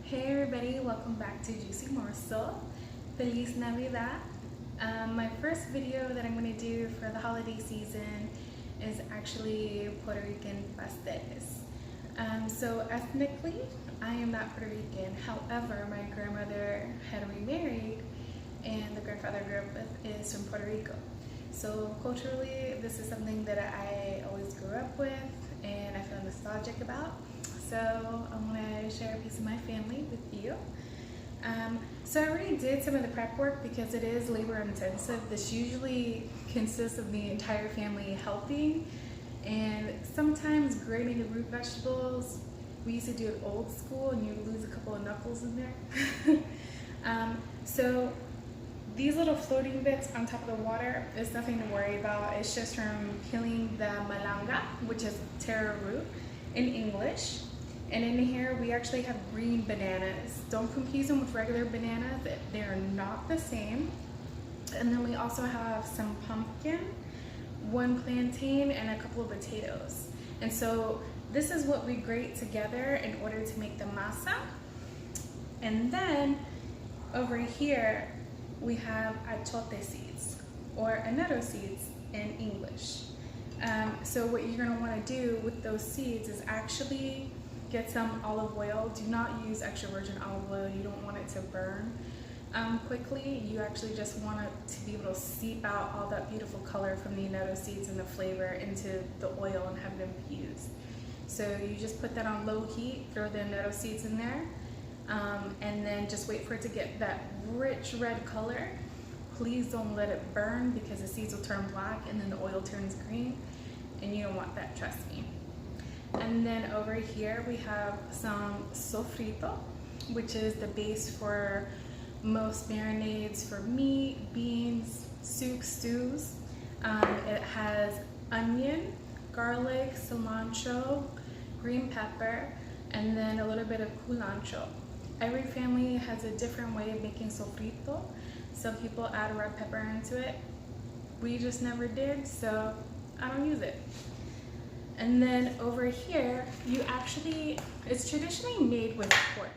Hey everybody, welcome back to Juicy Morsel. Feliz Navidad. My first video that I'm going to do for the holiday season is actually Puerto Rican pasteles. So ethnically, I am not Puerto Rican. However, my grandmother had remarried and the grandfather I grew up with is from Puerto Rico. So culturally, this is something that I always grew up with and I feel nostalgic about. So I want to share a piece of my family with you. So I already did some of the prep work because it is labor intensive. This usually consists of the entire family helping, and sometimes grating the root vegetables. We used to do it old school and you lose a couple of knuckles in there. So these little floating bits on top of the water is nothing to worry about. It's just from peeling the malanga, which is taro root in English. And in here we actually have green bananas. Don't confuse them with regular bananas. They are not the same. And then we also have some pumpkin, one plantain, and a couple of potatoes. And so this is what we grate together in order to make the masa. And then over here we have achote seeds, or annatto seeds in English. So what you're gonna wanna do with those seeds is actually get some olive oil. Do not use extra virgin olive oil. You don't want it to burn quickly. You actually just want it to be able to seep out all that beautiful color from the annatto seeds and the flavor into the oil and have them infused. So you just put that on low heat, throw the annatto seeds in there, and then just wait for it to get that rich red color. Please don't let it burn because the seeds will turn black and then the oil turns green, and you don't want that, trust me. And then over here we have some sofrito, which is the base for most marinades for meat, beans, soups, stews. It has onion, garlic, cilantro, green pepper, and then a little bit of culantro. Every family has a different way of making sofrito. Some people add red pepper into it. We just never did, so I don't use it. And then over here, it's traditionally made with pork,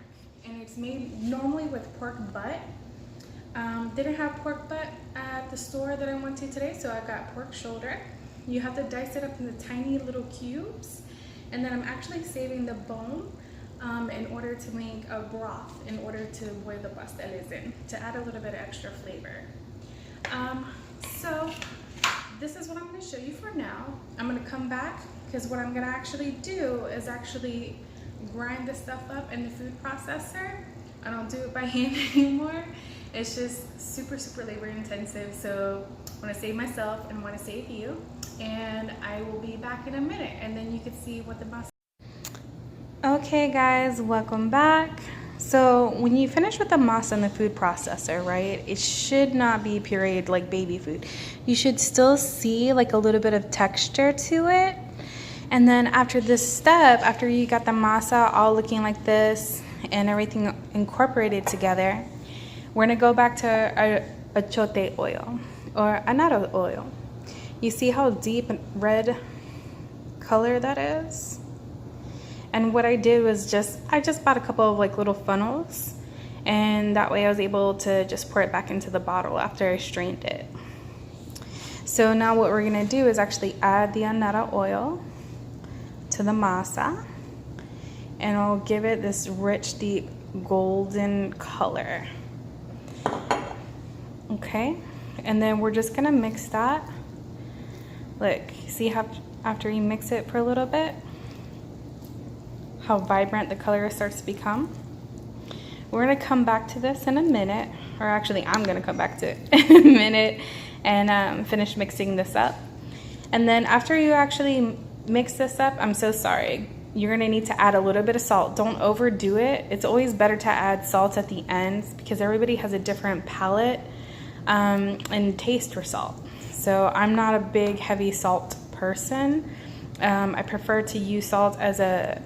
and it's made normally with pork butt. Didn't have pork butt at the store that I went to today, so I got pork shoulder. You have to dice it up into tiny little cubes, and then I'm actually saving the bone in order to make a broth, in order to boil the pasteles in, to add a little bit of extra flavor. So this is what I'm going to show you for now. I'm going to come back because what I'm going to actually do is actually grind this stuff up in the food processor. I don't do it by hand anymore. It's just super labor intensive, so I want to save myself and want to save you, and I will be back in a minute and then you can see what the masa. Okay guys, welcome back. So when you finish with the masa in the food processor, right, it should not be pureed like baby food. You should still see like a little bit of texture to it. And then after this step, after you got the masa all looking like this and everything incorporated together, we're gonna go back to our achote oil or annatto oil. You see how deep red color that is? And what I did was I just bought a couple of like little funnels, and that way I was able to just pour it back into the bottle after I strained it. So now what we're gonna do is actually add the annatto oil to the masa, and I'll give it this rich, deep golden color. Okay, and then we're just gonna mix that. Look, see how after you mix it for a little bit, how vibrant the color starts to become. We're gonna come back to this in a minute, or actually I'm gonna come back to it in a minute and finish mixing this up. And then after you actually mix this up, I'm so sorry, you're gonna need to add a little bit of salt. Don't overdo it. It's always better to add salt at the end because everybody has a different palate and taste for salt. So I'm not a big heavy salt person. I prefer to use salt as a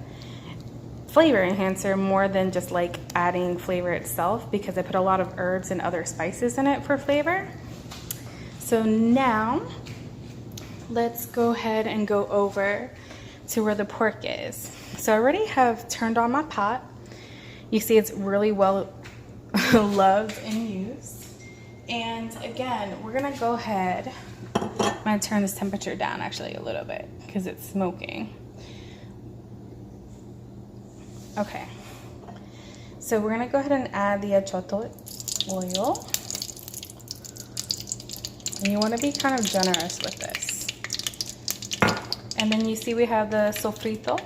flavor enhancer more than just like adding flavor itself, because I put a lot of herbs and other spices in it for flavor. So now let's go ahead and go over to where the pork is. So I already have turned on my pot, and I'm going to go ahead and You see it's really well loved and used. And again, we're gonna go ahead, I'm gonna turn this temperature down actually a little bit because it's smoking. Okay, so we're gonna go ahead and add the achiote oil. And you wanna be kind of generous with this. And then you see we have the sofrito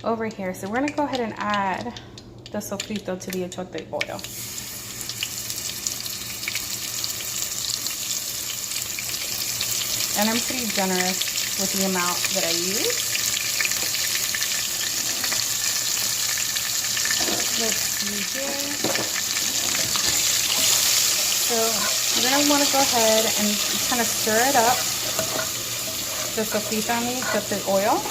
over here. So we're gonna go ahead and add the sofrito to the achiote oil. And I'm pretty generous with the amount that I use. Let's see here. So you're gonna wanna go ahead and kind of stir it up, the sofrito with the oil.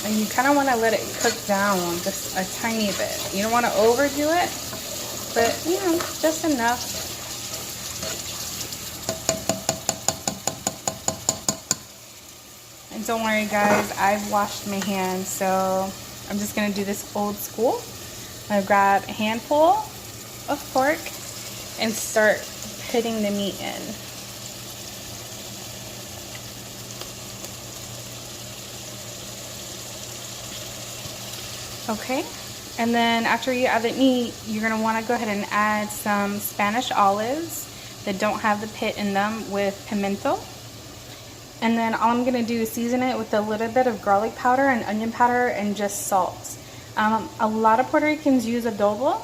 And you kind of wanna let it cook down just a tiny bit. You don't wanna overdo it, but you know, just enough. And don't worry guys, I've washed my hands, so I'm just gonna do this old school. I'm gonna grab a handful of pork and start putting the meat in. Okay, and then after you add the meat, you're gonna wanna go ahead and add some Spanish olives that don't have the pit in them with pimento. And then all I'm gonna do is season it with a little bit of garlic powder and onion powder and just salt. A lot of Puerto Ricans use adobo.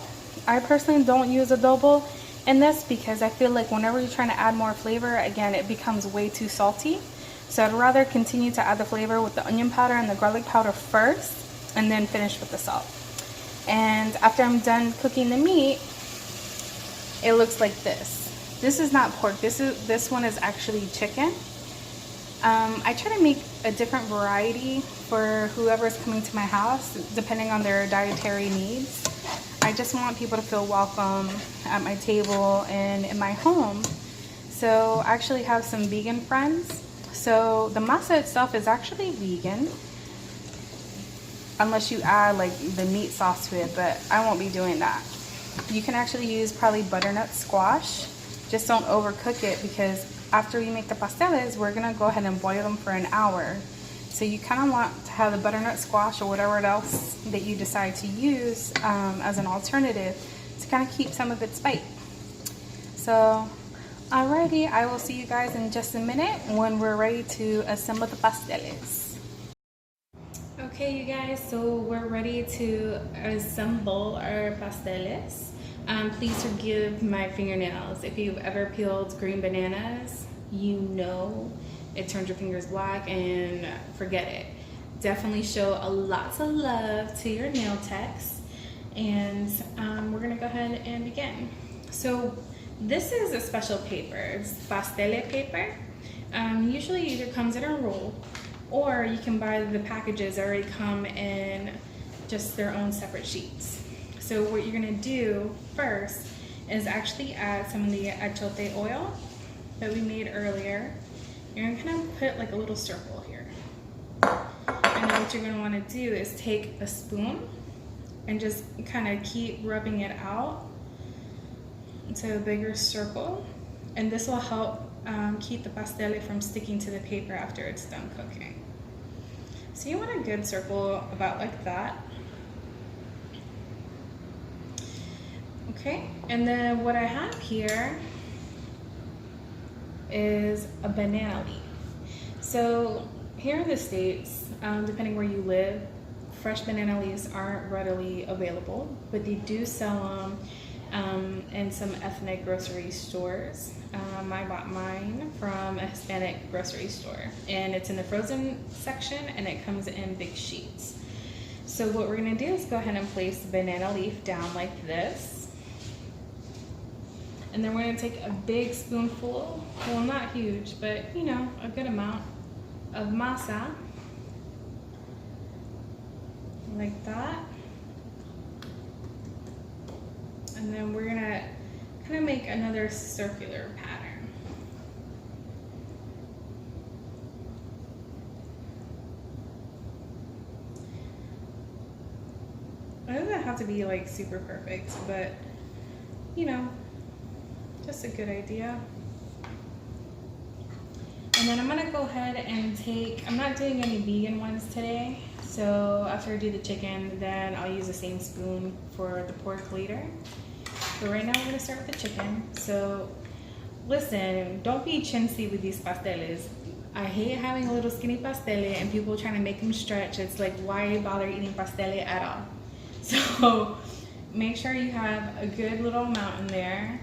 I personally don't use adobo in this because I feel like whenever you're trying to add more flavor, again, it becomes way too salty. So I'd rather continue to add the flavor with the onion powder and the garlic powder first and then finish with the salt. And after I'm done cooking the meat, it looks like this. This is not pork, this one is actually chicken. I try to make a different variety for whoever's coming to my house, depending on their dietary needs. I just want people to feel welcome at my table and in my home. So I actually have some vegan friends. So the masa itself is actually vegan, unless you add like the meat sauce to it, but I won't be doing that. You can actually use probably butternut squash. Just don't overcook it because after you make the pasteles, we're gonna go ahead and boil them for an hour. So you kind of want to have the butternut squash or whatever else that you decide to use as an alternative to kind of keep some of its bite. So, alrighty, I will see you guys in just a minute when we're ready to assemble the pasteles. Okay, you guys, so we're ready to assemble our pasteles. Please forgive my fingernails. If you've ever peeled green bananas, you know it turns your fingers black, and forget it. Definitely show a lots of love to your nail techs. And we're gonna go ahead and begin. So this is a special paper. It's pastele paper. Usually it either comes in a roll, or you can buy the packages that already come in just their own separate sheets. So what you're gonna do first is actually add some of the achiote oil that we made earlier. You're gonna kind of put like a little circle here. And then what you're gonna wanna do is take a spoon and just kind of keep rubbing it out into a bigger circle. And this will help keep the pastele from sticking to the paper after it's done cooking. So you want a good circle about like that. Okay, and then what I have here is a banana leaf. So here in the States, depending where you live, fresh banana leaves aren't readily available, but they do sell them in some ethnic grocery stores. I bought mine from a Hispanic grocery store, and it's in the frozen section, and it comes in big sheets. So what we're gonna do is go ahead and place the banana leaf down like this. And then we're gonna take a big spoonful, well, not huge, but you know, a good amount of masa, like that. And then we're gonna kind of make another circular pattern. Isn't doesn't have to be like super perfect, but you know, just a good idea. And then I'm gonna go ahead and I'm not doing any vegan ones today. So after I do the chicken, then I'll use the same spoon for the pork later. But right now I'm gonna start with the chicken. So listen, don't be chintzy with these pasteles. I hate having a little skinny pastele and people trying to make them stretch. It's like, why bother eating pastele at all? So make sure you have a good little amount in there,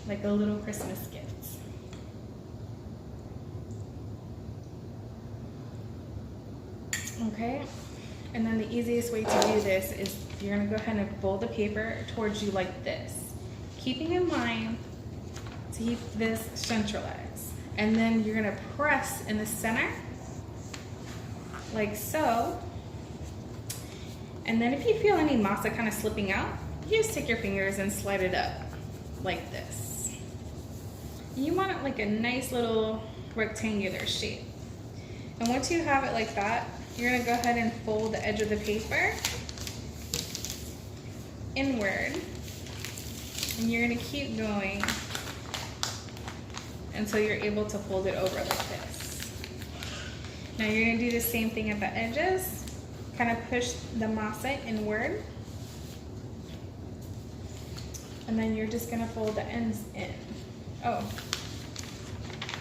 like a little Christmas gift. Okay, and then the easiest way to do this is you're gonna go ahead and fold the paper towards you like this, keeping in mind to keep this centralized. And then you're gonna press in the center, like so. And then if you feel any masa kind of slipping out, you just take your fingers and slide it up like this. You want it like a nice little rectangular shape. And once you have it like that, you're gonna go ahead and fold the edge of the paper inward, and you're gonna keep going until you're able to fold it over like this. Now you're gonna do the same thing at the edges, kind of push the masa inward, and then you're just gonna fold the ends in. Oh,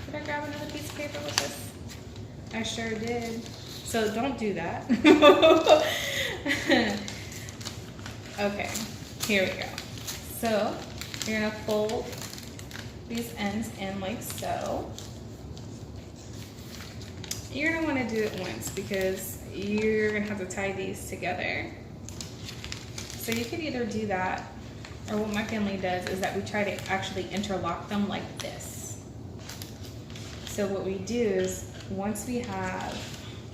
did I grab another piece of paper with this? I sure did. So don't do that. Okay, here we go. So you're gonna fold these ends in like so. You're gonna wanna do it once because you're gonna have to tie these together. So you could either do that, or what my family does is that we try to actually interlock them like this. So what we do is, once we have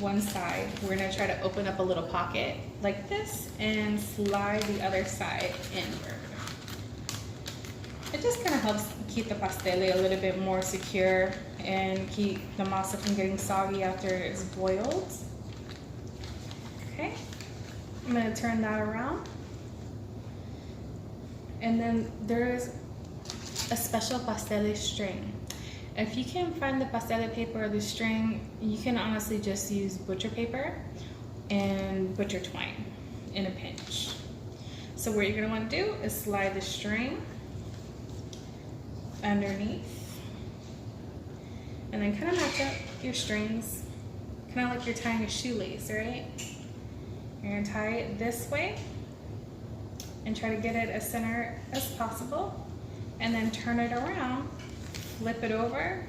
one side, we're gonna try to open up a little pocket like this and slide the other side inward. It just kind of helps keep the pastele a little bit more secure and keep the masa from getting soggy after it's boiled. Okay, I'm gonna turn that around. And then there's a special pastele string. If you can't find the pastele paper or the string, you can honestly just use butcher paper and butcher twine in a pinch. So what you're gonna wanna do is slide the string underneath, and then kind of match up your strings, kind of like you're tying a shoelace, right? You're gonna tie it this way and try to get it as center as possible, and then turn it around, flip it over,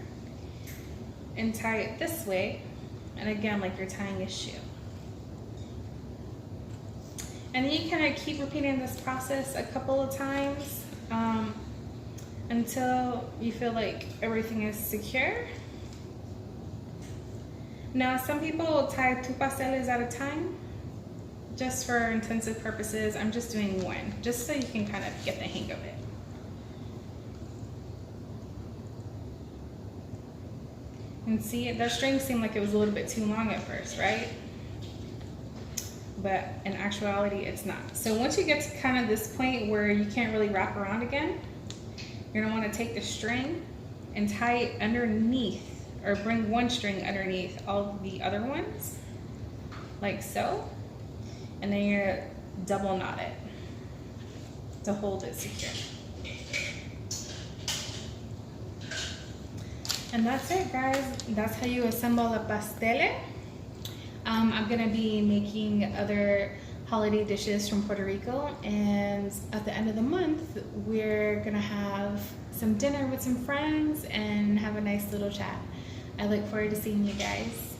and tie it this way, and again, like you're tying a shoe. And then you kind of keep repeating this process a couple of times until you feel like everything is secure. Now, some people will tie 2 pasteles at a time. Just for intensive purposes, I'm just doing one, just so you can kind of get the hang of it. And see, that string seemed like it was a little bit too long at first, right? But in actuality, it's not. So once you get to kind of this point where you can't really wrap around again, you're gonna wanna take the string and tie it underneath, or bring one string underneath all the other ones, like so. And then you're gonna double knot it to hold it secure. And that's it, guys. That's how you assemble a pastele. I'm gonna be making other holiday dishes from Puerto Rico, and at the end of the month, we're gonna have some dinner with some friends and have a nice little chat. I look forward to seeing you guys.